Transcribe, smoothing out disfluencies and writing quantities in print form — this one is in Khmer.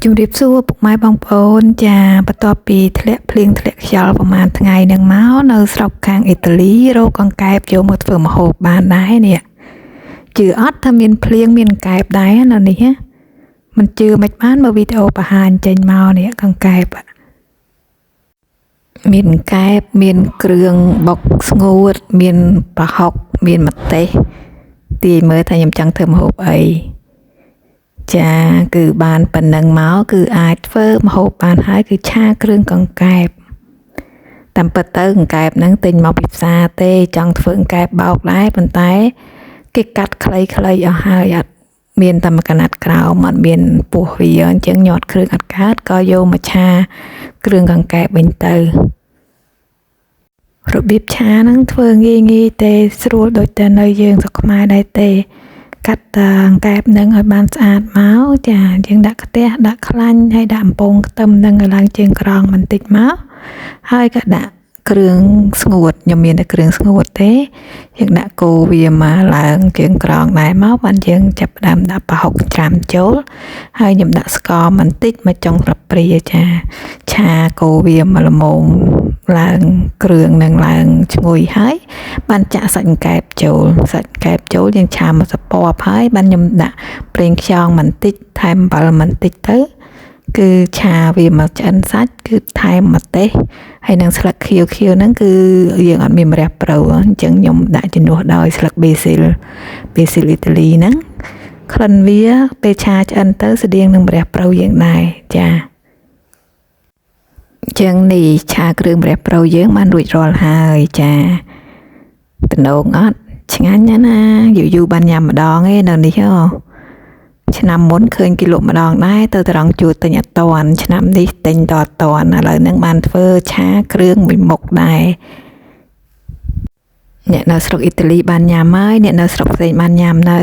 ជំរាបសួរពុកម៉ែបងប្អូនចាបន្ទាប់ពីធ្លាក់ភ្លៀងធ្លាក់ខ្យល់ប្រហែលថ្ងៃនឹងមកនៅស្រុកខាងអ៊ីតាលីរកកង្កែបយកមកធ្វើម្ហូបបានដែរនេះជឿអត់ថាមានភ្លៀងមានកែបដែរនៅនេះមិនជឿមិនបានមើលវីដេអូបង្ហាញចេញមកនេះកង្កែបមានកែបមានគ្រឿងបុកស្ងួតមានប្រហុកមានម្ទេសទាយមើលថាខ្ញុំចង់ធ្វើម្ហូបអីចាគឺបានប៉ុណ្ណឹងមកគឺអាចធ្វើម្ហូបបានហើយគឺឆាគ្រឿងកង្កែបតាមពិតទៅកង្កែបហ្នឹងទិញមកពីផ្សារទេចង់ធ្វើកង្កែបបោកដែរប៉ុន្តែគេកាត់ខ្លីៗអស់ហើយអត់មានតែមួយកណាត់ក្រោមអត់មានពោះវាអញ្ចឹងញាត់គ្រឿងអត់កើតក៏យកមកឆាគ្រឿងកង្កែបវិញទៅរបៀបឆាហ្នឹងធ្វើងាយទេស្រួលដូចតែនៅយើងស្រុកខ្មែរដែរទេកាត់កង្កែបនឹងឲ្យបានស្អាតមកចាយើងដាក់ខ្ទះដាក់ខ្លាញ់ហើយដាក់អំពងខ្ទឹមនឹងឲ្យឡើងជើងក្រងបន្តិចមកហើយក៏ដាក់គ្រឿងស្ងួតខ្ញុំមានតែគ្រឿងស្ងួតទេយើងដាក់កូរវាមកឡើងជើងក្រងដែរមកបានយើងចាប់ផ្ដើមដាក់ប្រហុកច្រាំចូលហើយខ្ញុំដាក់ស្ករបន្តិចមកចុងស្លាបព្រាចាឆាកូរវាមកល្មមឡើងគ្រឿងនឹងឡើងឈ្ងុយហើយបានចាក់សាច់កង្កែបចូលសាច់កង្កែបចូលយើងឆាមកសពប់ហើយបានខ្ញុំដាក់ប្រេងខ្យងបន្តិចថែមអំបិលបន្តិចទៅគឺឆាវាមកឆ្អិនសាច់គឺថែមម្ទេសហើយនឹងស្លឹកខៀវហ្នឹងគឺយើងអត់មានម្រះប្រូអញ្ចឹងខ្ញុំដាក់ជំនួសដោយស្លឹកប៊េស៊ីលអ៊ីតាលីហ្នឹងក្លិនវាពេលឆាឆ្អិនទៅស្តៀងនឹងម្រះប្រូយើងដែរចាចឹងនេះឆាគ្រឿងម្រះប្រូយើងបានរួចរាល់ហើយចាតំណងអត់ឆ្ងាញ់ណាយូរបានញ៉ាំម្ដងឯនៅនេះឆ្នាំមុនឃើញគេលក់ម្ដងដែរទៅត្រង់ជួទិញអត់តាន់ឆ្នាំនេះទិញតអត់តាន់ឥឡូវហ្នឹងបានធ្វើឆាគ្រឿងមួយមុខដែរអ្នកនៅស្រុកអ៊ីតាលីបានញ៉ាំហើយអ្នកនៅស្រុកផ្សេងបានញ៉ាំនៅ